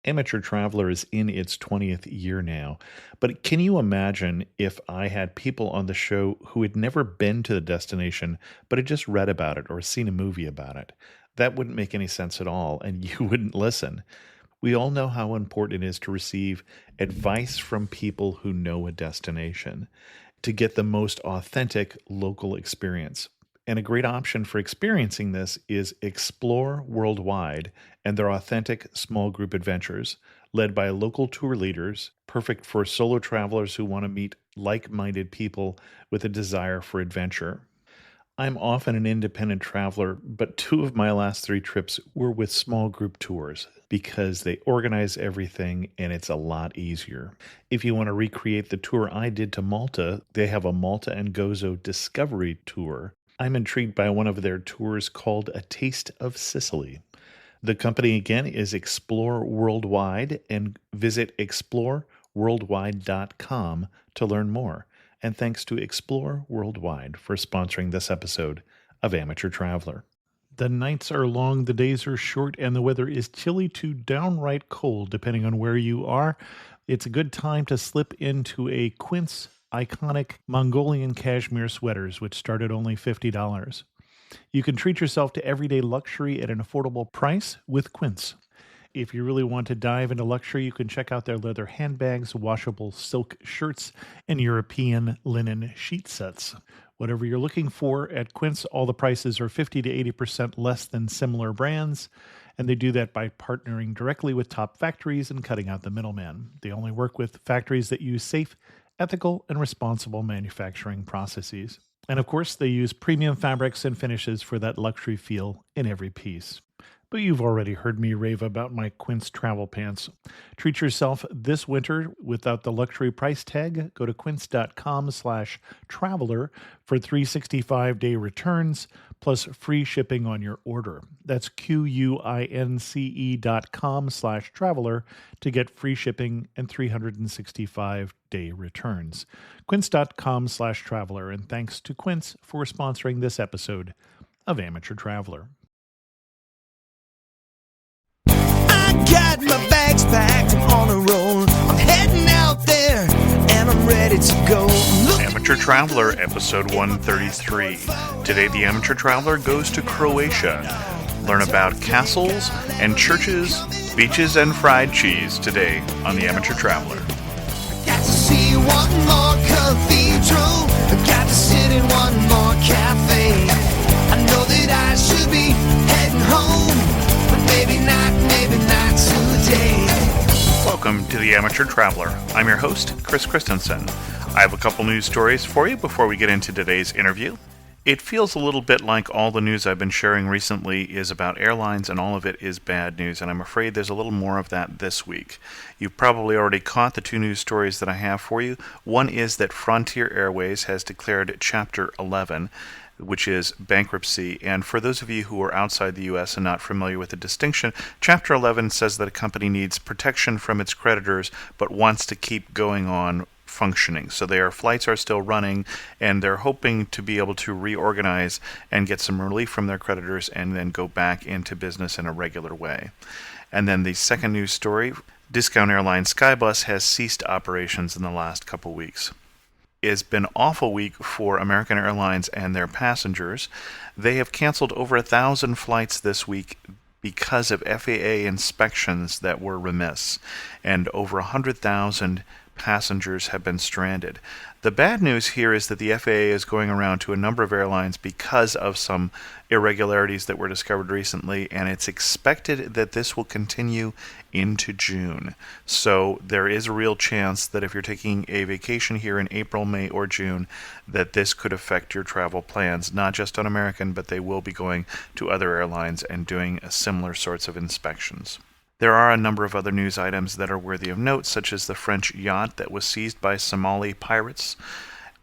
Amateur Traveler is in its 20th year now, but can you imagine if I had people on the show who had never been to the destination, but had just read about it or seen a movie about it? That wouldn't make any sense at all, and you wouldn't listen. We all know how important it is to receive advice from people who know a destination to get the most authentic local experience. And a great option for experiencing this is Explore Worldwide and their authentic small group adventures, led by local tour leaders, perfect for solo travelers who want to meet like minded people with a desire for adventure. I'm often an independent traveler, but two of my last three trips were with small group tours because they organize everything and it's a lot easier. If you want to recreate the tour I did to Malta, they have a Malta and Gozo Discovery Tour. I'm intrigued by one of their tours called A Taste of Sicily. The company again is Explore Worldwide, and visit exploreworldwide.com to learn more. And thanks to Explore Worldwide for sponsoring this episode of Amateur Traveler. The nights are long, the days are short, and the weather is chilly to downright cold, depending on where you are. It's a good time to slip into a Quince iconic Mongolian cashmere sweaters, which start at only $50. You can treat yourself to everyday luxury at an affordable price with Quince. If you really want to dive into luxury, you can check out their leather handbags, washable silk shirts, and European linen sheet sets. Whatever you're looking for at Quince, all the prices are 50 to 80% less than similar brands, and they do that by partnering directly with top factories and cutting out the middleman. They only work with factories that use safe, ethical, and responsible manufacturing processes. And of course, they use premium fabrics and finishes for that luxury feel in every piece. But you've already heard me rave about my Quince travel pants. Treat yourself this winter without the luxury price tag. Go to quince.com/traveler for 365-day returns plus free shipping on your order. That's QUINCE.com/traveler to get free shipping and 365-day returns. Quince.com/traveler. And thanks to Quince for sponsoring this episode of Amateur Traveler. Got my bags packed, I'm on a roll. I'm heading out there, and I'm ready to go. Amateur Traveler, episode 133. Today, the Amateur Traveler goes to Croatia. Learn about castles and churches, beaches, and fried cheese today on the Amateur Traveler. Got to see one more cathedral. Got to sit in one more cafe. I know that I should be heading home, but maybe not today. Welcome to the Amateur Traveler. I'm your host, Chris Christensen. I have a couple news stories for you before we get into today's interview. It feels a little bit like all the news I've been sharing recently is about airlines, and all of it is bad news, and I'm afraid there's a little more of that this week. You've probably already caught the two news stories that I have for you. One is that Frontier Airways has declared Chapter 11, which is bankruptcy. And for those of you who are outside the U.S. and not familiar with the distinction, Chapter 11 says that a company needs protection from its creditors but wants to keep going on functioning. So their flights are still running, and they're hoping to be able to reorganize and get some relief from their creditors and then go back into business in a regular way. And then the second news story, discount airline Skybus has ceased operations in the last couple weeks. It's been an awful week for American Airlines and their passengers. They have canceled over 1,000 flights this week because of FAA inspections that were remiss, and over 100,000 passengers have been stranded. The bad news here is that the FAA is going around to a number of airlines because of some irregularities that were discovered recently, and it's expected that this will continue into June. So there is a real chance that if you're taking a vacation here in April, May, or June, that this could affect your travel plans, not just on American, but they will be going to other airlines and doing similar sorts of inspections. There are a number of other news items that are worthy of note, such as the French yacht that was seized by Somali pirates,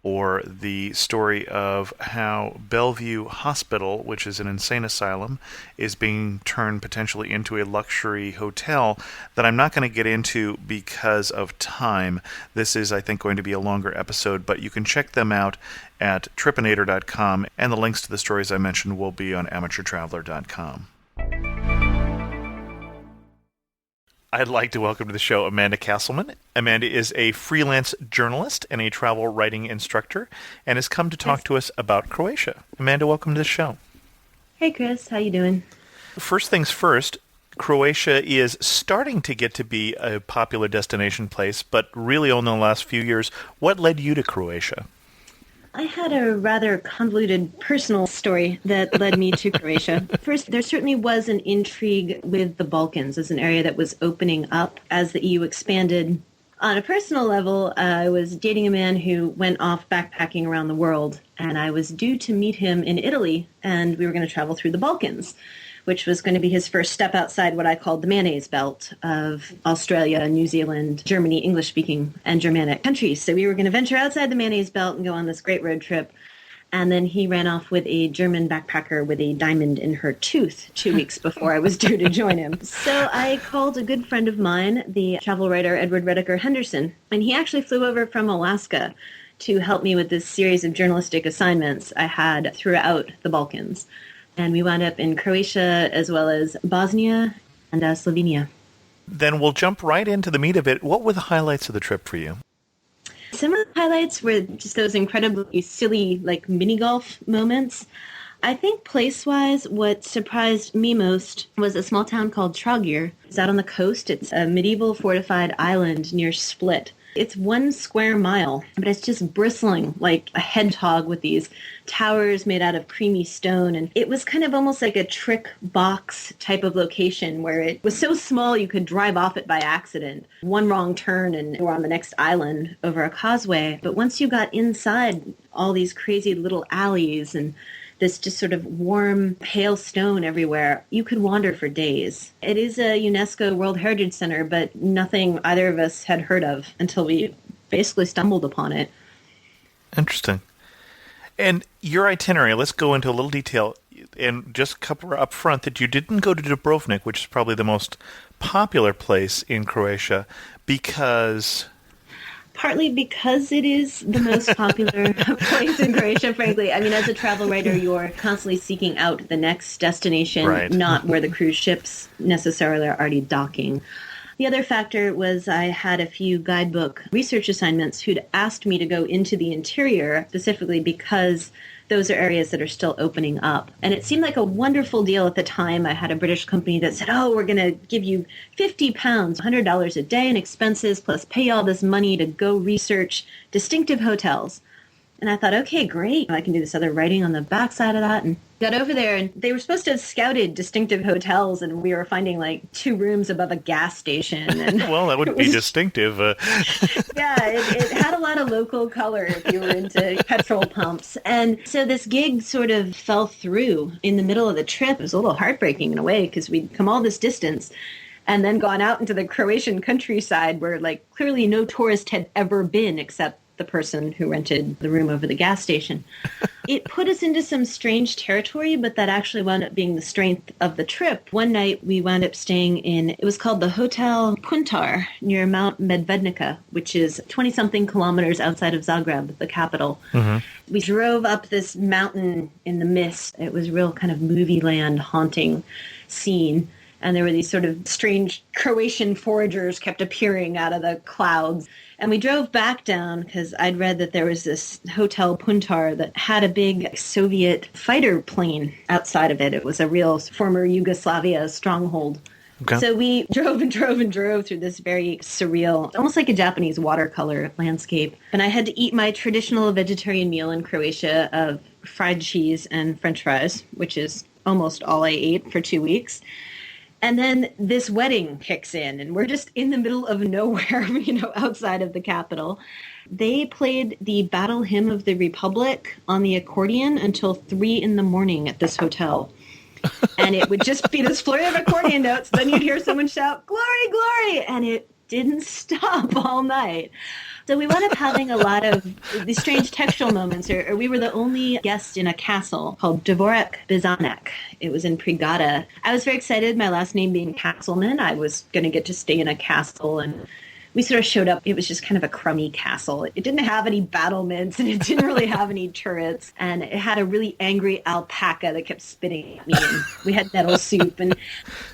or the story of how Bellevue Hospital, which is an insane asylum, is being turned potentially into a luxury hotel that I'm not going to get into because of time. This is, I think, going to be a longer episode, but you can check them out at tripinator.com, and the links to the stories I mentioned will be on amateurtraveler.com. I'd like to welcome to the show Amanda Castleman. Amanda is a freelance journalist and a travel writing instructor and has come to talk to us about Croatia. Amanda, welcome to the show. Hey, Chris. How you doing? First things first, Croatia is starting to get to be a popular destination place, but really only in the last few years. What led you to Croatia? I had a rather convoluted personal story that led me to Croatia. First, there certainly was an intrigue with the Balkans as an area that was opening up as the EU expanded. On a personal level, I was dating a man who went off backpacking around the world, and I was due to meet him in Italy, and we were going to travel through the Balkans, which was going to be his first step outside what I called the mayonnaise belt of Australia, New Zealand, Germany, English-speaking, and Germanic countries. So we were going to venture outside the mayonnaise belt and go on this great road trip. And then he ran off with a German backpacker with a diamond in her tooth 2 weeks before I was due to join him. So I called a good friend of mine, the travel writer Edward Redeker Henderson, and he actually flew over from Alaska to help me with this series of journalistic assignments I had throughout the Balkans. And we wound up in Croatia as well as Bosnia and Slovenia. Then we'll jump right into the meat of it. What were the highlights of the trip for you? Some of the highlights were just those incredibly silly, like, mini golf moments. I think place-wise, what surprised me most was a small town called Trogir. It's out on the coast. It's a medieval fortified island near Split. It's 1 square mile, but it's just bristling like a hedgehog with these towers made out of creamy stone. And it was kind of almost like a trick box type of location where it was so small you could drive off it by accident. One wrong turn and we're on the next island over a causeway. But once you got inside all these crazy little alleys and this just sort of warm, pale stone everywhere, you could wander for days. It is a UNESCO World Heritage Center, but nothing either of us had heard of until we basically stumbled upon it. Interesting. And your itinerary, let's go into a little detail and just cover up front that you didn't go to Dubrovnik, which is probably the most popular place in Croatia, because... Partly because it is the most popular place in Croatia, frankly. I mean, as a travel writer, you're constantly seeking out the next destination, right, not where the cruise ships necessarily are already docking. The other factor was I had a few guidebook research assignments who'd asked me to go into the interior, specifically because those are areas that are still opening up. And it seemed like a wonderful deal at the time. I had a British company that said, oh, we're going to give you £50, $100 a day in expenses, plus pay all this money to go research distinctive hotels. And I thought, okay, great. I can do this other writing on the backside of that. And got over there, and they were supposed to have scouted distinctive hotels, and we were finding like 2 rooms above a gas station. And well, that would be distinctive. Yeah, it had a lot of local color if you were into petrol pumps. And so this gig sort of fell through in the middle of the trip. It was a little heartbreaking in a way because we'd come all this distance and then gone out into the Croatian countryside where like clearly no tourist had ever been except the person who rented the room over the gas station. It put us into some strange territory, but that actually wound up being the strength of the trip. One night we wound up staying in, it was called the Hotel Puntar near Mount Medvednica, which is 20-something kilometers outside of Zagreb, the capital. Mm-hmm. We drove up this mountain in the mist. It was real kind of movie land haunting scene. And there were these sort of strange Croatian foragers kept appearing out of the clouds. And we drove back down because I'd read that there was this Hotel Puntar that had a big Soviet fighter plane outside of it. It was a real former Yugoslavia stronghold. Okay. So we drove and drove and drove through this very surreal, almost like a Japanese watercolor landscape. And I had to eat my traditional vegetarian meal in Croatia of fried cheese and French fries, which is almost all I ate for 2 weeks. And then this wedding kicks in, and we're just in the middle of nowhere, outside of the capital. They played the Battle Hymn of the Republic on the accordion until 3 a.m. at this hotel. And it would just be this flurry of accordion notes. Then you'd hear someone shout, "Glory, glory!" And it didn't stop all night. So we wound up having a lot of these strange textual moments. Or we were the only guest in a castle called Dvorak Bizanek. It was in Prigada. I was very excited, my last name being Castleman. I was going to get to stay in a castle and we sort of showed up. It was just kind of a crummy castle. It didn't have any battlements and it didn't really have any turrets. And it had a really angry alpaca that kept spitting at me. And we had nettle soup. And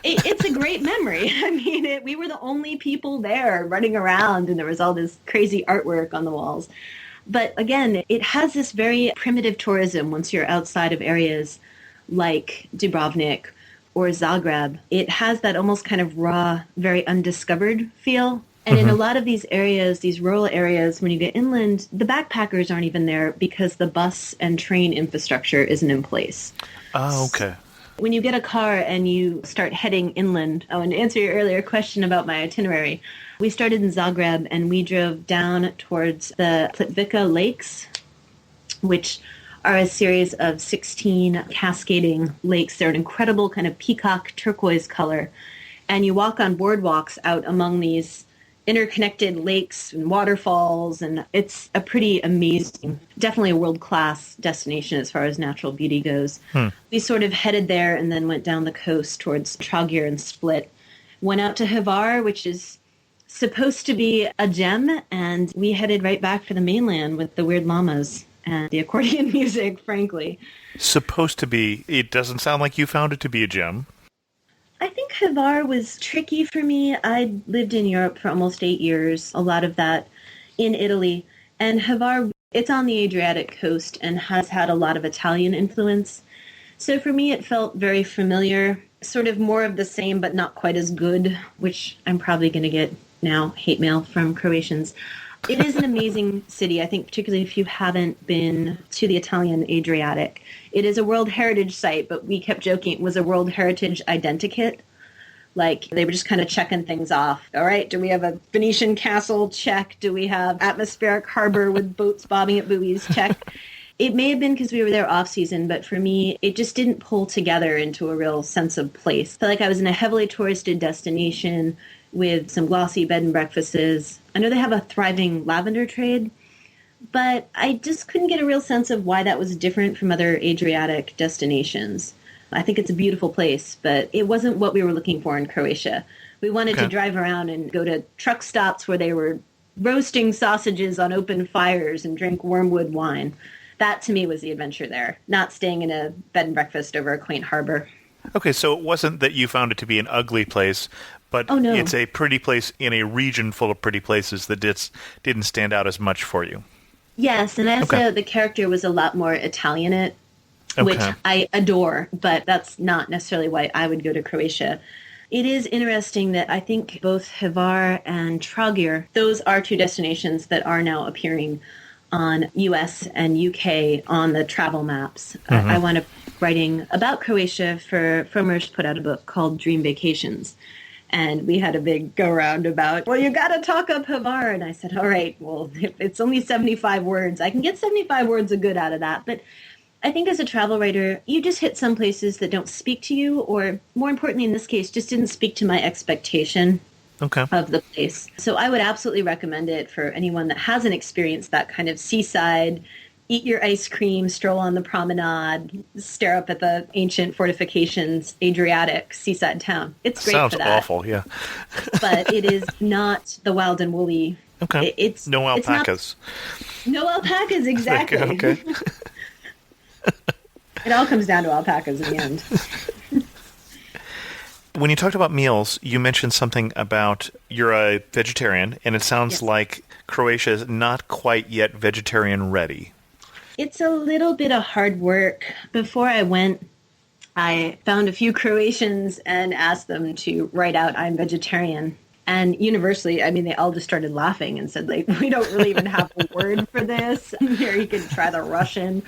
it's a great memory. I mean, we were the only people there running around, and there was all this crazy artwork on the walls. But again, it has this very primitive tourism once you're outside of areas like Dubrovnik or Zagreb. It has that almost kind of raw, very undiscovered feel. And in a lot of these areas, these rural areas, when you get inland, the backpackers aren't even there because the bus and train infrastructure isn't in place. Oh, okay. When you get a car and you start heading inland, and to answer your earlier question about my itinerary, we started in Zagreb and we drove down towards the Plitvica Lakes, which are a series of 16 cascading lakes. They're an incredible kind of peacock turquoise color. And you walk on boardwalks out among these interconnected lakes and waterfalls, and it's a pretty amazing, definitely a world-class destination as far as natural beauty goes. We sort of headed there and then went down the coast towards Trogir and Split. Went out to Hvar, which is supposed to be a gem, and we headed right back for the mainland with the weird llamas and the accordion music, frankly. Supposed to be. It doesn't sound like you found it to be a gem. I think Hvar was tricky for me. I lived in Europe for almost 8 years, a lot of that in Italy. And Hvar, it's on the Adriatic coast and has had a lot of Italian influence. So for me, it felt very familiar, sort of more of the same, but not quite as good, which I'm probably going to get now hate mail from Croatians. It is an amazing city, I think, particularly if you haven't been to the Italian Adriatic. It is a World Heritage Site, but we kept joking it was a World Heritage Identikit. Like, they were just kind of checking things off. All right, do we have a Venetian castle? Check. Do we have atmospheric harbor with boats bobbing at buoys? Check. It may have been because we were there off-season, but for me, it just didn't pull together into a real sense of place. I felt like I was in a heavily touristed destination with some glossy bed and breakfasts. I know they have a thriving lavender trade, but I just couldn't get a real sense of why that was different from other Adriatic destinations. I think it's a beautiful place, but it wasn't what we were looking for in Croatia. We wanted to drive around and go to truck stops where they were roasting sausages on open fires and drink wormwood wine. That, to me, was the adventure there, not staying in a bed and breakfast over a quaint harbor. Okay, so it wasn't that you found it to be an ugly place, but it's a pretty place in a region full of pretty places that didn't stand out as much for you. Yes, and also the character was a lot more Italianate, which I adore, but that's not necessarily why I would go to Croatia. It is interesting that I think both Hvar and Trogir, those are two destinations that are now appearing on US and UK on the travel maps. I wound up writing about Croatia for Frommer's put out a book called Dream Vacations. And we had a big go-around about, well, you got to talk up Hvar. And I said, all right, well, it's only 75 words. I can get 75 words of good out of that. But I think as a travel writer, you just hit some places that don't speak to you, or more importantly in this case, just didn't speak to my expectation of the place. So I would absolutely recommend it for anyone that hasn't experienced that kind of seaside, eat your ice cream, stroll on the promenade, stare up at the ancient fortifications, Adriatic seaside town. It's great for that. Sounds awful, yeah. But it is not the wild and woolly. Okay. No alpacas. No alpacas, exactly. Okay. It all comes down to alpacas in the end. When you talked about meals, you mentioned something about you're a vegetarian, and it sounds like Croatia is not quite yet vegetarian ready. It's a little bit of hard work. Before I went, I found a few Croatians and asked them to write out, I'm vegetarian. And universally, I mean, they all just started laughing and said, like, we don't really even have a word for this. Here, you can try the Russian.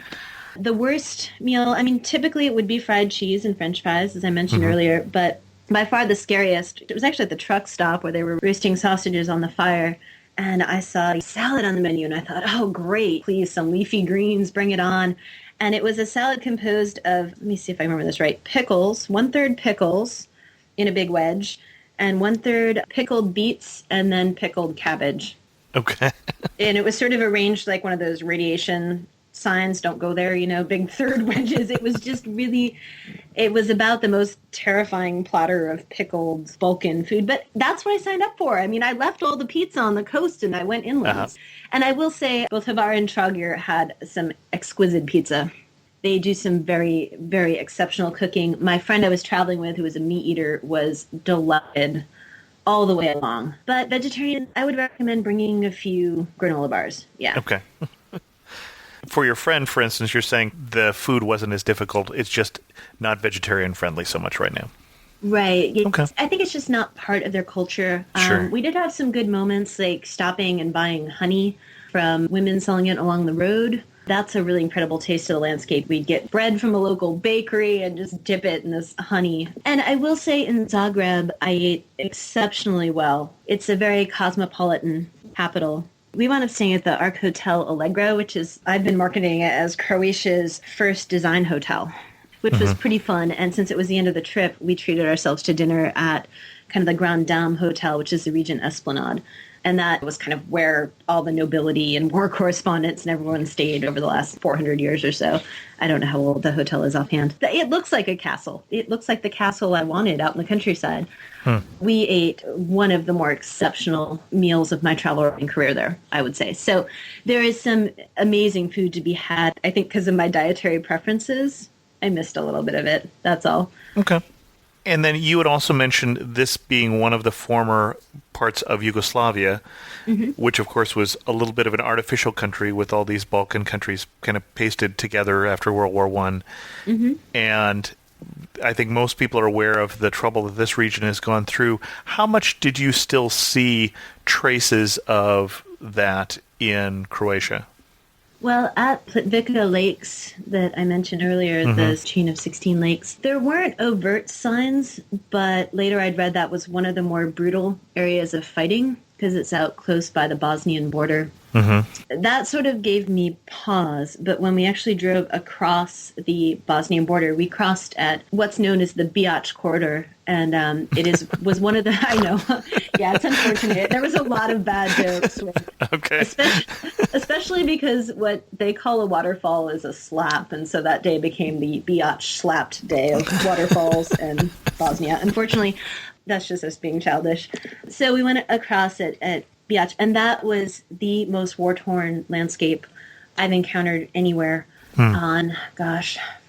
The worst meal, I mean, typically it would be fried cheese and French fries, as I mentioned earlier. But by far the scariest, it was actually at the truck stop where they were roasting sausages on the fire. And I saw salad on the menu, and I thought, oh, great, please, some leafy greens, bring it on. And it was a salad composed of, let me see if I remember this right, pickles, 1/3 pickles in a big wedge, and 1/3 pickled beets, and then pickled cabbage. Okay. And it was sort of arranged like one of those radiation signs, don't go there, big third wedges. It was just really, it was about the most terrifying platter of pickled Balkan food. But that's what I signed up for. I mean, I left all the pizza on the coast and I went inland. Uh-huh. And I will say both Hvar and Traugr had some exquisite pizza. They do some very, very exceptional cooking. My friend I was traveling with, who was a meat eater, was delighted all the way along. But vegetarian, I would recommend bringing a few granola bars. Yeah. Okay. For your friend, for instance, you're saying the food wasn't as difficult. It's just not vegetarian friendly so much right now. Right. Yeah. Okay. I think it's just not part of their culture. Sure. We did have some good moments, like stopping and buying honey from women selling it along the road. That's a really incredible taste of the landscape. We'd get bread from a local bakery and just dip it in this honey. And I will say in Zagreb, I ate exceptionally well. It's a very cosmopolitan capital. We wound up staying at the Ark Hotel Allegro, which is, I've been marketing it as Croatia's first design hotel, which was pretty fun. And since it was the end of the trip, we treated ourselves to dinner at kind of the Grand Dame Hotel, which is the Regent Esplanade. And that was kind of where all the nobility and war correspondents and everyone stayed over the last 400 years or so. I don't know how old the hotel is offhand. It looks like a castle. It looks like the castle I wanted out in the countryside. We ate one of the more exceptional meals of my travel writing career there, I would say. So there is some amazing food to be had. I think because of my dietary preferences, I missed a little bit of it. That's all. Okay. And then you had also mentioned this being one of the former parts of Yugoslavia, which, of course, was a little bit of an artificial country with all these Balkan countries kind of pasted together after World War I. And I think most people are aware of the trouble that this region has gone through. How much did you still see traces of that in Croatia? Well, at Plitvica Lakes that I mentioned earlier, the chain of 16 lakes, there weren't overt signs, but later I'd read that was one of the more brutal areas of fighting because it's out close by the Bosnian border. That sort of gave me pause, but when we actually drove across the Bosnian border, we crossed at what's known as the Biac corridor, and was one of the, I know, yeah, it's unfortunate. There was a lot of bad jokes. Okay. Especially because what they call a waterfall is a slap, and so that day became the Biac slapped day of waterfalls in Bosnia. Unfortunately, that's just us being childish. So we went across it at Biac, and that was the most war-torn landscape I've encountered anywhere on,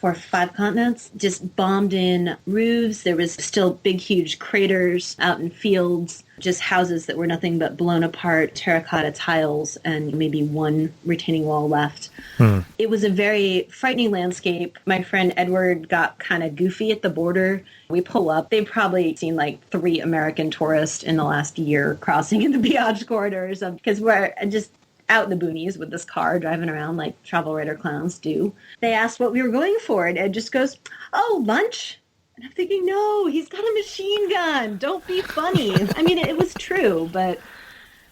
for 5 continents. Just bombed in roofs. There was still big, huge craters out in fields, just houses that were nothing but blown apart, terracotta tiles, and maybe one retaining wall left. It was a very frightening landscape. My friend Edward got kind of goofy at the border. We pull up. They've probably seen like 3 American tourists in the last year crossing in the Biac corridors because we're just out in the boonies with this car driving around like travel writer clowns do. They asked what we were going for, and Ed just goes, "Oh, lunch?" And I'm thinking, no, he's got a machine gun. Don't be funny. I mean, it was true, but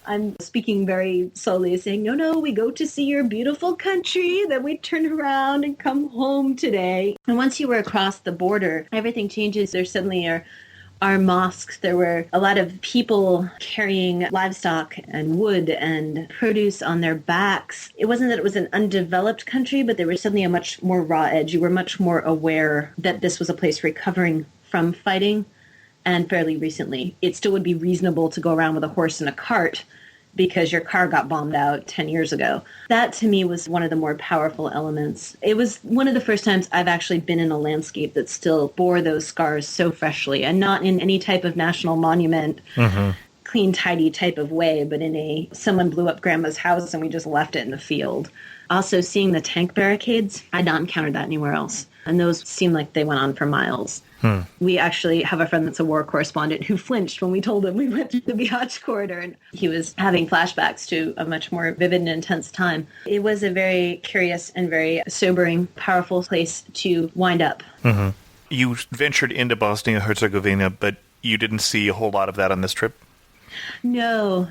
I'm speaking very slowly, saying, no, we go to see your beautiful country, then we turn around and come home today. And once you were across the border, everything changes. There suddenly are mosques. There were a lot of people carrying livestock and wood and produce on their backs. It wasn't that it was an undeveloped country, but there was suddenly a much more raw edge. You were much more aware that this was a place recovering from fighting. And fairly recently, it still would be reasonable to go around with a horse and a cart because your car got bombed out 10 years ago. That, to me, was one of the more powerful elements. It was one of the first times I've actually been in a landscape that still bore those scars so freshly, and not in any type of national monument, clean, tidy type of way, but in someone blew up grandma's house and we just left it in the field. Also, seeing the tank barricades, I'd not encountered that anywhere else. And those seemed like they went on for miles. We actually have a friend that's a war correspondent who flinched when we told him we went through the Biac corridor, and he was having flashbacks to a much more vivid and intense time. It was a very curious and very sobering, powerful place to wind up. You ventured into Bosnia-Herzegovina, but you didn't see a whole lot of that on this trip? No.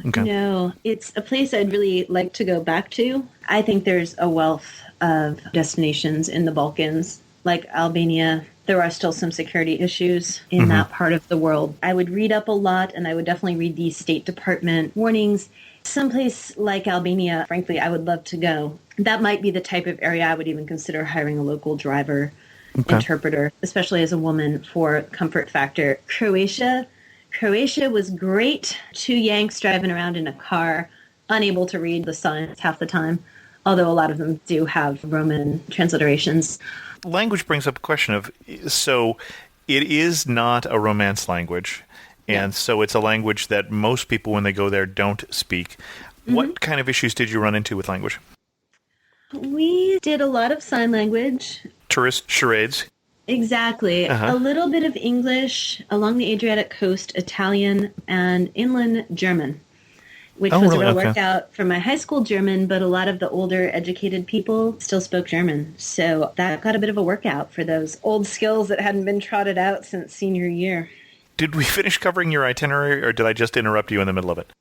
It's a place I'd really like to go back to. I think there's a wealth of destinations in the Balkans, like Albania. There are still some security issues in that part of the world. I would read up a lot, and I would definitely read the State Department warnings. Someplace like Albania, frankly, I would love to go. that might be the type of area I would even consider hiring a local driver, interpreter, especially as a woman, for comfort factor. Croatia was great. 2 Yanks driving around in a car, unable to read the signs half the time, although a lot of them do have Roman transliterations. Language brings up a question of, so it is not a Romance language, and so it's a language that most people, when they go there, don't speak. What kind of issues did you run into with language? We did a lot of sign language. Tourist charades? Exactly. A little bit of English along the Adriatic coast, Italian, and inland German, which was a real workout for my high school German, but a lot of the older educated people still spoke German. So that got a bit of a workout for those old skills that hadn't been trotted out since senior year. Did we finish covering your itinerary, or did I just interrupt you in the middle of it?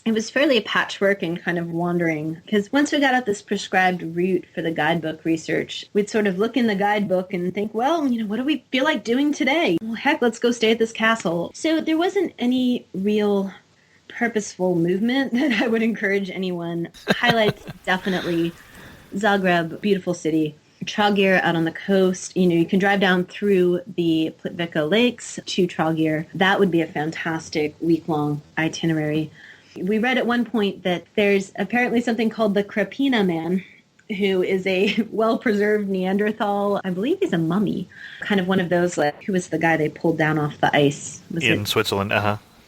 It was fairly patchwork and kind of wandering, because once we got out this prescribed route for the guidebook research, we'd sort of look in the guidebook and think, well, what do we feel like doing today? Well, heck, let's go stay at this castle. So there wasn't any real purposeful movement that I would encourage anyone. Highlights, definitely Zagreb, beautiful city. Trogir out on the coast. You can drive down through the Plitvica Lakes to Trogir. That would be a fantastic week-long itinerary. We read at one point that there's apparently something called the Krapina Man, who is a well-preserved Neanderthal. I believe he's a mummy. Kind of one of those, like, who was the guy they pulled down off the ice? In Switzerland,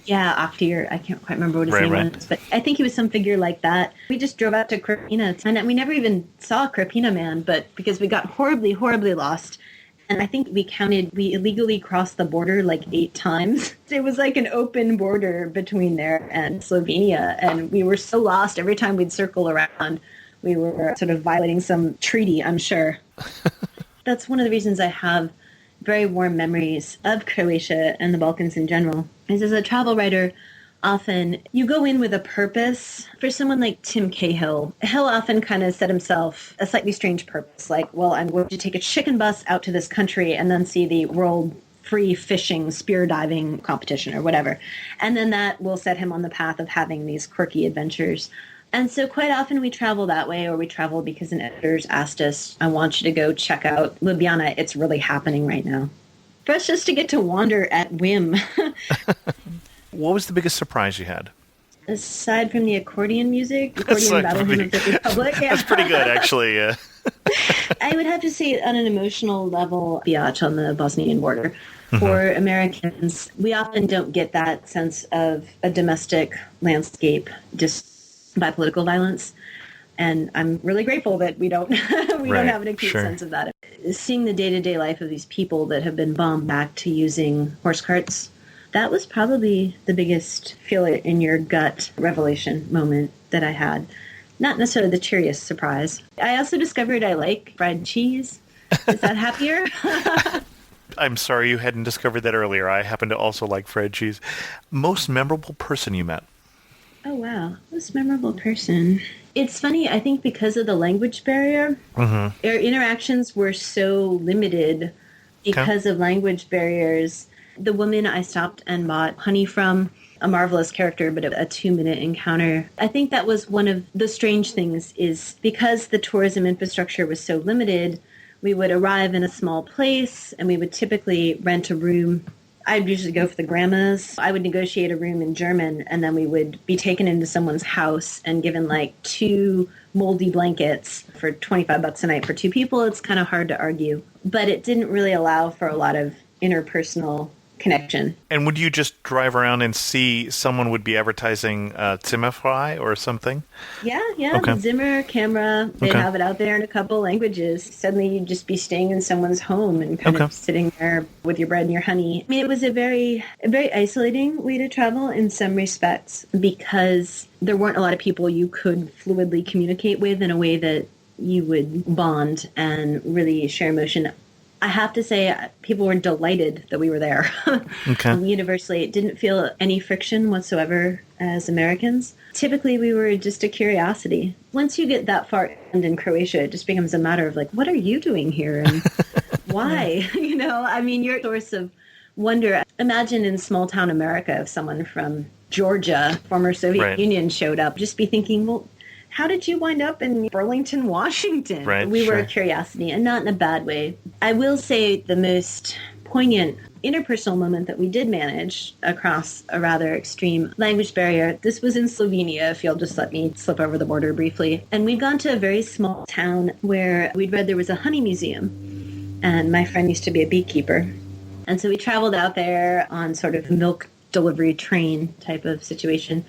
Yeah, Octir. I can't quite remember what his name was. But I think he was some figure like that. We just drove out to Krapina, and we never even saw Krapina Man, but because we got horribly, horribly lost. And I think we illegally crossed the border like 8 times. It was like an open border between there and Slovenia. And we were so lost every time we'd circle around. We were sort of violating some treaty, I'm sure. That's one of the reasons I have very warm memories of Croatia and the Balkans in general. Is as a travel writer, often you go in with a purpose. For someone like Tim Cahill, he'll often kind of set himself a slightly strange purpose, like, well, I'm going to take a chicken bus out to this country and then see the world free fishing, spear diving competition or whatever. And then that will set him on the path of having these quirky adventures. And so quite often we travel that way, or we travel because an editor's asked us, I want you to go check out Ljubljana. It's really happening right now. For us just to get to wander at whim. What was the biggest surprise you had? Aside from the accordion music, accordion battle hymn of the Republic. That's pretty good, actually. I would have to say on an emotional level, Biać on the Bosnian border. For Americans, we often don't get that sense of a domestic landscape just by political violence. And I'm really grateful that we don't don't have an acute sense of that. Seeing the day-to-day life of these people that have been bombed back to using horse carts, that was probably the biggest feel-it-in-your-gut revelation moment that I had. Not necessarily the cheeriest surprise. I also discovered I like fried cheese. Is that happier? I'm sorry you hadn't discovered that earlier. I happen to also like fried cheese. Most memorable person you met? Oh, wow. Most memorable person. It's funny, I think because of the language barrier, our interactions were so limited because of language barriers. The woman I stopped and bought honey from, a marvelous character, but a 2-minute encounter. I think that was one of the strange things, is because the tourism infrastructure was so limited, we would arrive in a small place and we would typically rent a room. I'd usually go for the grandmas. I would negotiate a room in German, and then we would be taken into someone's house and given like 2 moldy blankets for $25 a night for 2 people. It's kind of hard to argue, but it didn't really allow for a lot of interpersonal connection. And would you just drive around and see someone would be advertising Zimmerfrei or something? Yeah. The Zimmer camera, they'd have it out there in a couple languages. Suddenly you'd just be staying in someone's home and kind of sitting there with your bread and your honey. I mean, it was a very isolating way to travel in some respects, because there weren't a lot of people you could fluidly communicate with in a way that you would bond and really share emotion. I have to say, people were delighted that we were there. Universally, it didn't feel any friction whatsoever as Americans. Typically, we were just a curiosity. Once you get that far in Croatia, it just becomes a matter of like, what are you doing here and why? I mean, you're a source of wonder. Imagine in small town America if someone from Georgia, former Soviet Union, showed up. Just be thinking, well, how did you wind up in Burlington, Washington? Right, We were sure. a curiosity, and not in a bad way. I will say the most poignant interpersonal moment that we did manage across a rather extreme language barrier. This was in Slovenia, if you'll just let me slip over the border briefly. And we'd gone to a very small town where we'd read there was a honey museum. And my friend used to be a beekeeper. And so we traveled out there on sort of a milk delivery train type of situation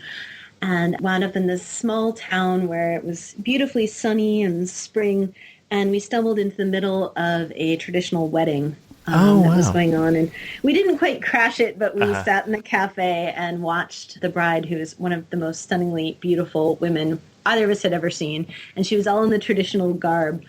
and wound up in this small town where it was beautifully sunny and spring. And we stumbled into the middle of a traditional wedding that was going on. And we didn't quite crash it, but we sat in a cafe and watched the bride, who is one of the most stunningly beautiful women either of us had ever seen. And she was all in the traditional garb.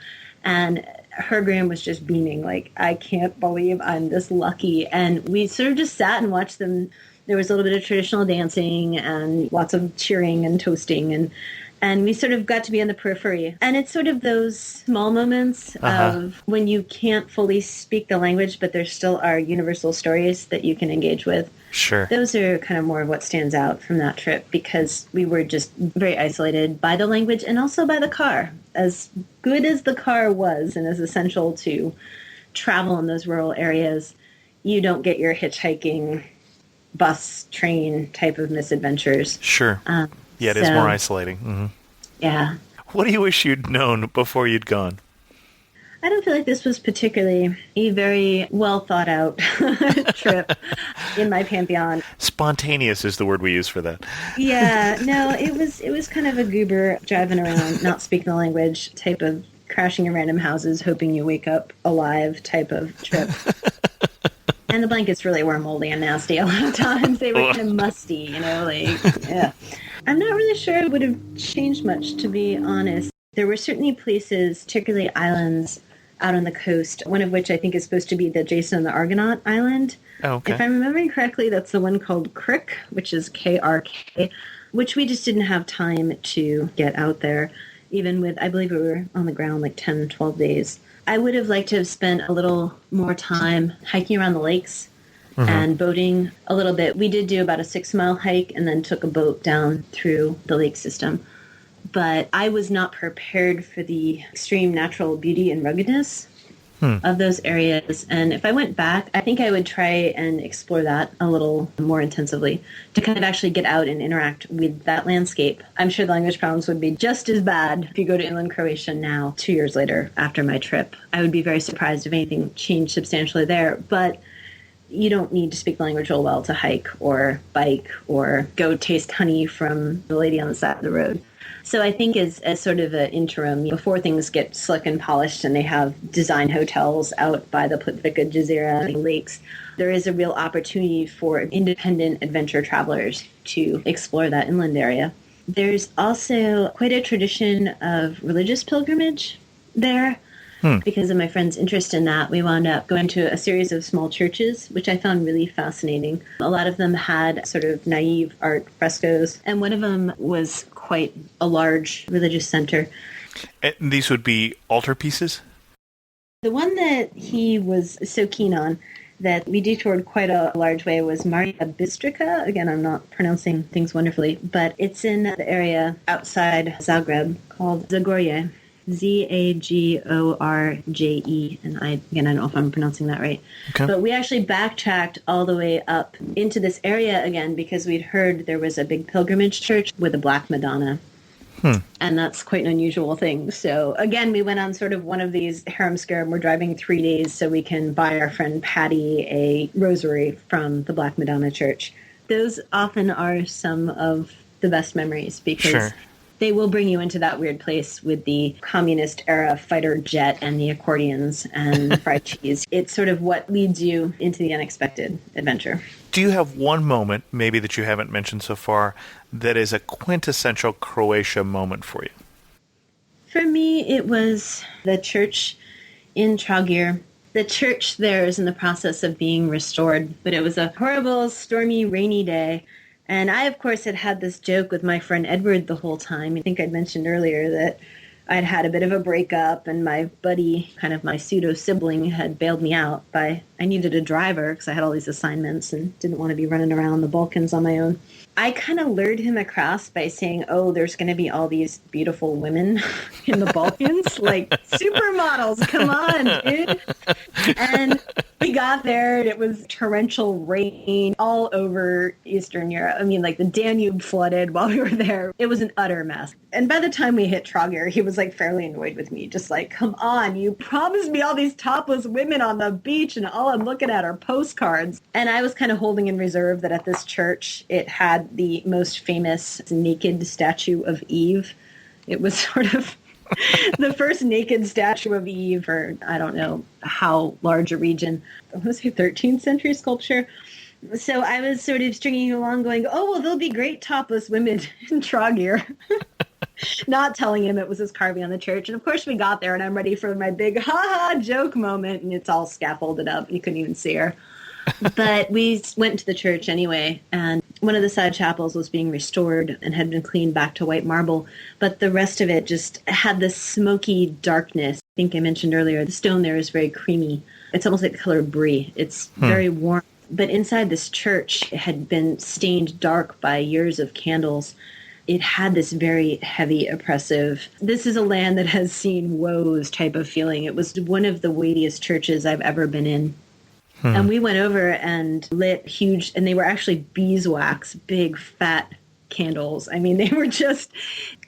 And her groom was just beaming, like, I can't believe I'm this lucky. And we sort of just sat and watched them. There was a little bit of traditional dancing and lots of cheering and toasting. And we sort of got to be on the periphery. And it's sort of those small moments of when you can't fully speak the language, but there still are universal stories that you can engage with. Sure. Those are kind of more of what stands out from that trip, because we were just very isolated by the language and also by the car. As good as the car was and as essential to travel in those rural areas, you don't get your hitchhiking, bus, train type of misadventures. Sure. Yeah, it is more isolating. Mm-hmm. Yeah. What do you wish you'd known before you'd gone? I don't feel like this was particularly a very well thought out trip in my pantheon. Spontaneous is the word we use for that. Yeah, no, it was kind of a goober driving around, not speaking the language type of crashing in random houses, hoping you wake up alive type of trip. And the blankets really were moldy and nasty a lot of times. They were kind of musty, yeah. I'm not really sure it would have changed much, to be honest. There were certainly places, particularly islands, out on the coast, one of which I think is supposed to be the Jason and the Argonaut Island. Oh, okay. If I'm remembering correctly, that's the one called Crick, which is Krk, which we just didn't have time to get out there, even with, I believe we were on the ground like 10, 12 days. I would have liked to have spent a little more time hiking around the lakes and boating a little bit. We did do about a 6-mile hike and then took a boat down through the lake system. But I was not prepared for the extreme natural beauty and ruggedness of those areas. And if I went back, I think I would try and explore that a little more intensively to kind of actually get out and interact with that landscape. I'm sure the language problems would be just as bad if you go to inland Croatia now, 2 years later after my trip. I would be very surprised if anything changed substantially there. But you don't need to speak the language real well to hike or bike or go taste honey from the lady on the side of the road. So I think as sort of an interim, before things get slick and polished and they have design hotels out by the Plitvica Jezera lakes, there is a real opportunity for independent adventure travelers to explore that inland area. There's also quite a tradition of religious pilgrimage there. Because of my friend's interest in that, we wound up going to a series of small churches, which I found really fascinating. A lot of them had sort of naive art frescoes, and one of them was quite a large religious center. And these would be altarpieces? The one that he was so keen on that we detoured quite a large way was Maria Bistrica. Again, I'm not pronouncing things wonderfully, but it's in the area outside Zagreb called Zagorje. Zagorje, and I don't know if I'm pronouncing that right. Okay. But we actually backtracked all the way up into this area again because we'd heard there was a big pilgrimage church with a Black Madonna. And that's quite an unusual thing. So again, we went on sort of one of these harem scarum. We're driving 3 days so we can buy our friend Patty a rosary from the Black Madonna church. Those often are some of the best memories because they will bring you into that weird place with the communist era fighter jet and the accordions and fried cheese. It's sort of what leads you into the unexpected adventure. Do you have one moment, maybe that you haven't mentioned so far, that is a quintessential Croatia moment for you? For me, it was the church in Trogir. The church there is in the process of being restored, but it was a horrible, stormy, rainy day. And I, of course, had this joke with my friend Edward the whole time. I think I'd mentioned earlier that I'd had a bit of a breakup, and my buddy, kind of my pseudo sibling, had bailed me out I needed a driver because I had all these assignments and didn't want to be running around the Balkans on my own. I kind of lured him across by saying, oh, there's going to be all these beautiful women in the Balkans, like supermodels. Come on, dude. And we got there, and it was torrential rain all over Eastern Europe. I mean, like the Danube flooded while we were there. It was an utter mess. And by the time we hit Trogir, he was like fairly annoyed with me, just like, come on, you promised me all these topless women on the beach, and all I'm looking at are postcards. And I was kind of holding in reserve that at this church, it had the most famous naked statue of Eve. It was sort of the first naked statue of Eve, for I don't know how large a region. I want to say 13th century sculpture. So I was sort of stringing along going, oh, well, there'll be great topless women in Trogir. Not telling him it was his carving on the church. And of course we got there, and I'm ready for my big ha-ha joke moment, and it's all scaffolded up. You couldn't even see her. But we went to the church anyway, and one of the side chapels was being restored and had been cleaned back to white marble, but the rest of it just had this smoky darkness. I think I mentioned earlier, the stone there is very creamy. It's almost like the color of brie. It's very warm. But inside this church, it had been stained dark by years of candles. It had this very heavy, oppressive, this is a land that has seen woes type of feeling. It was one of the weightiest churches I've ever been in. And we went over and lit huge, and they were actually beeswax, big, fat candles. I mean, they were just,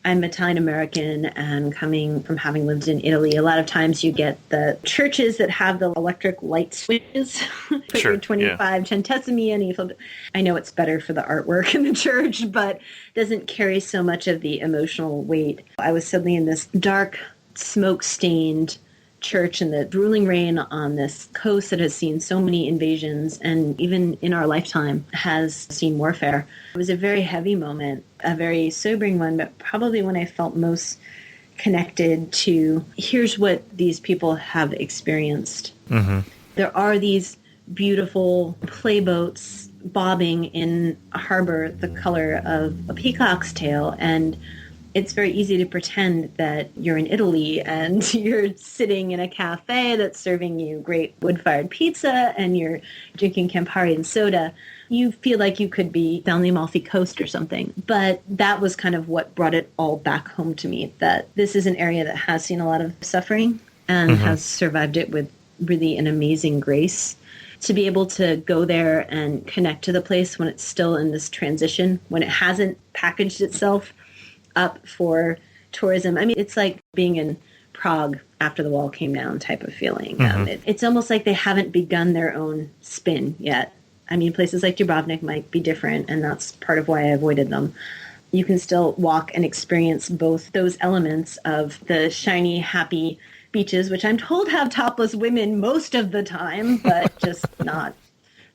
I'm Italian-American and coming from having lived in Italy. A lot of times you get the churches that have the electric light switches. Put your 25 centesimi in. You flip it. I know it's better for the artwork in the church, but doesn't carry so much of the emotional weight. I was suddenly in this dark, smoke-stained church in the drooling rain on this coast that has seen so many invasions and even in our lifetime has seen warfare. It was a very heavy moment, a very sobering one, but probably when I felt most connected to here's what these people have experienced. There are these beautiful playboats bobbing in a harbor the color of a peacock's tail, and it's very easy to pretend that you're in Italy and you're sitting in a cafe that's serving you great wood-fired pizza and you're drinking Campari and soda. You feel like you could be down the Amalfi Coast or something. But that was kind of what brought it all back home to me, that this is an area that has seen a lot of suffering and has survived it with really an amazing grace. To be able to go there and connect to the place when it's still in this transition, when it hasn't packaged itself up for tourism. I mean, it's like being in Prague after the wall came down type of feeling. It's almost like they haven't begun their own spin yet. I mean, places like Dubrovnik might be different, and that's part of why I avoided them. You can still walk and experience both those elements of the shiny, happy beaches, which I'm told have topless women most of the time, but just not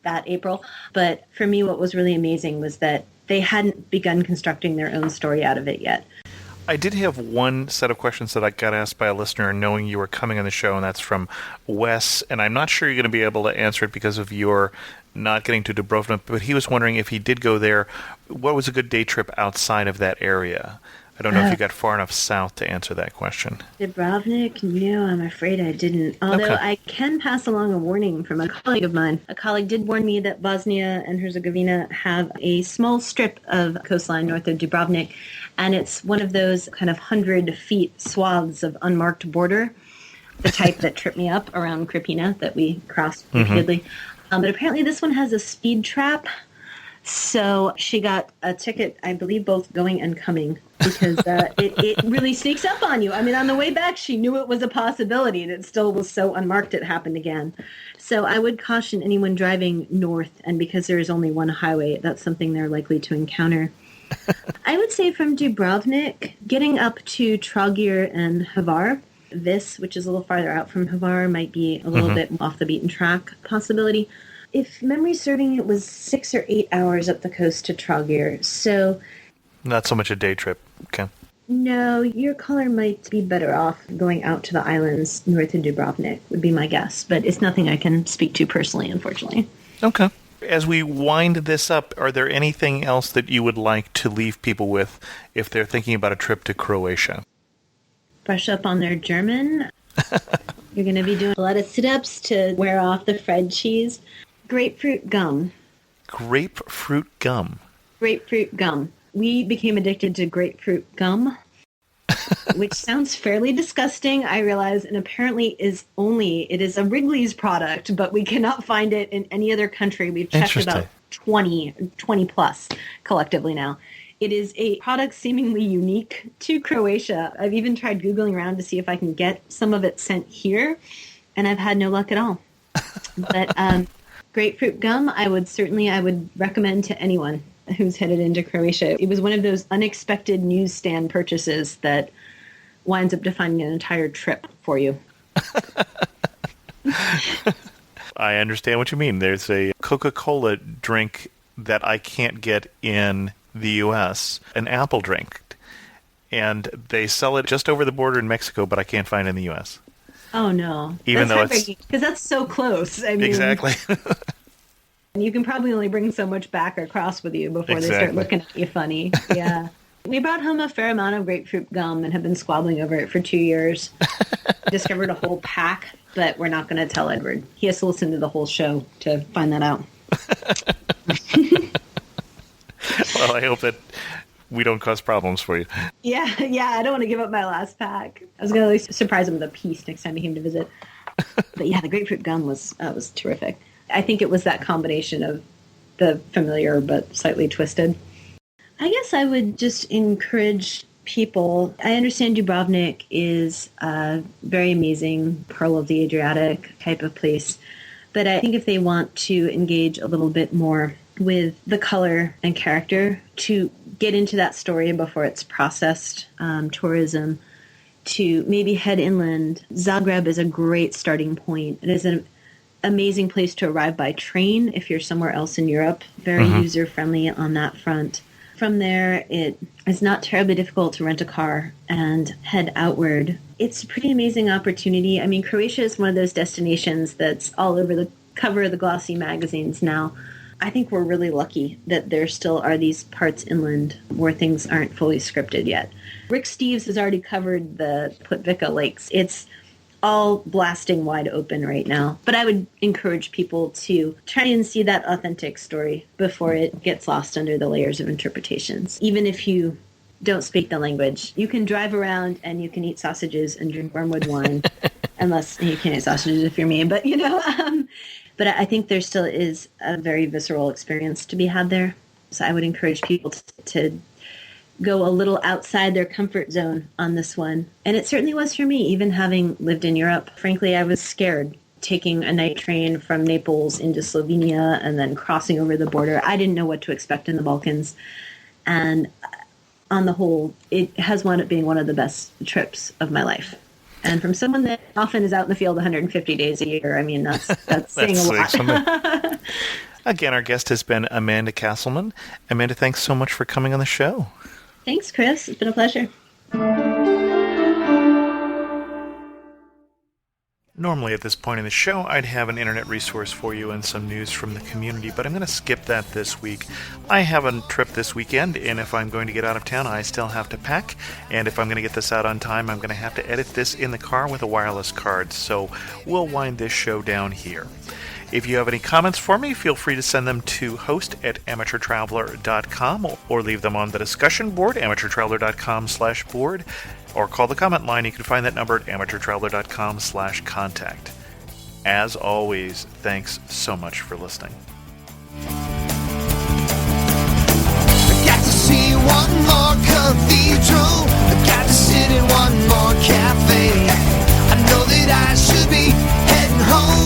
that April. But for me, what was really amazing was that they hadn't begun constructing their own story out of it yet. I did have one set of questions that I got asked by a listener knowing you were coming on the show, and that's from Wes, and I'm not sure you're going to be able to answer it because of your not getting to Dubrovnik, but he was wondering if he did go there, what was a good day trip outside of that area? I don't know if you got far enough south to answer that question. Dubrovnik? No, I'm afraid I didn't. Although I can pass along a warning from a colleague of mine. A colleague did warn me that Bosnia and Herzegovina have a small strip of coastline north of Dubrovnik, and it's one of those kind of 100-feet swaths of unmarked border, the type that tripped me up around Krapina that we crossed repeatedly. But apparently this one has a speed trap. So she got a ticket, I believe, both going and coming, because it really sneaks up on you. I mean, on the way back, she knew it was a possibility, and it still was so unmarked it happened again. So I would caution anyone driving north, and because there is only one highway, that's something they're likely to encounter. I would say from Dubrovnik, getting up to Trogir and Hvar, this, which is a little farther out from Hvar, might be a little bit off the beaten track possibility. If memory's serving, it was 6 or 8 hours up the coast to Trogir. So, not so much a day trip. Okay. No, your caller might be better off going out to the islands north of Dubrovnik, would be my guess. But it's nothing I can speak to personally, unfortunately. Okay. As we wind this up, are there anything else that you would like to leave people with if they're thinking about a trip to Croatia? brush up on their German. You're going to be doing a lot of sit-ups to wear off the fried cheese. Grapefruit gum. Grapefruit gum. Grapefruit gum. We became addicted to grapefruit gum, which sounds fairly disgusting, I realize, and apparently it is a Wrigley's product, but we cannot find it in any other country. We've checked about 20 plus collectively now. It is a product seemingly unique to Croatia. I've even tried Googling around to see if I can get some of it sent here, and I've had no luck at all. But grapefruit gum, I would recommend to anyone who's headed into Croatia. It was one of those unexpected newsstand purchases that winds up defining an entire trip for you. I understand what you mean. There's a Coca-Cola drink that I can't get in the U.S., an apple drink, and they sell it just over the border in Mexico, but I can't find it in the U.S. Oh, no. Even though it's... Because that's so close. I mean, exactly. You can probably only bring so much back across with you before they start looking at you funny. Yeah. We brought home a fair amount of grapefruit gum and have been squabbling over it for 2 years. Discovered a whole pack, but we're not going to tell Edward. He has to listen to the whole show to find that out. Well, I hope that we don't cause problems for you. Yeah, I don't want to give up my last pack. I was going to surprise him with a piece next time he came to visit. But yeah, the grapefruit gum was terrific. I think it was that combination of the familiar but slightly twisted. I guess I would just encourage people. I understand Dubrovnik is a very amazing Pearl of the Adriatic type of place, but I think if they want to engage a little bit more with the color and character, to get into that story before it's processed tourism, to maybe head inland. Zagreb is a great starting point. It is an amazing place to arrive by train if you're somewhere else in Europe. Very user-friendly on that front. From there, it is not terribly difficult to rent a car and head outward. It's a pretty amazing opportunity. I mean, Croatia is one of those destinations that's all over the cover of the glossy magazines now. I think we're really lucky that there still are these parts inland where things aren't fully scripted yet. Rick Steves has already covered the Plitvica Lakes. It's all blasting wide open right now. But I would encourage people to try and see that authentic story before it gets lost under the layers of interpretations. Even if you don't speak the language, you can drive around and you can eat sausages and drink wormwood wine. Unless you can't eat sausages if you're me, but But I think there still is a very visceral experience to be had there. So I would encourage people to go a little outside their comfort zone on this one. And it certainly was for me, even having lived in Europe. Frankly, I was scared taking a night train from Naples into Slovenia and then crossing over the border. I didn't know what to expect in the Balkans. And on the whole, it has wound up being one of the best trips of my life. And from someone that often is out in the field 150 days a year, I mean, that's saying a lot. Again, our guest has been Amanda Castleman. Amanda, thanks so much for coming on the show. Thanks, Chris. It's been a pleasure. Normally at this point in the show, I'd have an internet resource for you and some news from the community, but I'm going to skip that this week. I have a trip this weekend, and if I'm going to get out of town, I still have to pack, and if I'm going to get this out on time, I'm going to have to edit this in the car with a wireless card, so we'll wind this show down here. If you have any comments for me, feel free to send them to host@amateurtraveler.com or leave them on the discussion board, amateurtraveler.com/board, or call the comment line. You can find that number at amateurtraveler.com/contact. As always, thanks so much for listening. I got to see one more cathedral. I got to sit in one more cafe. I know that I should be heading home.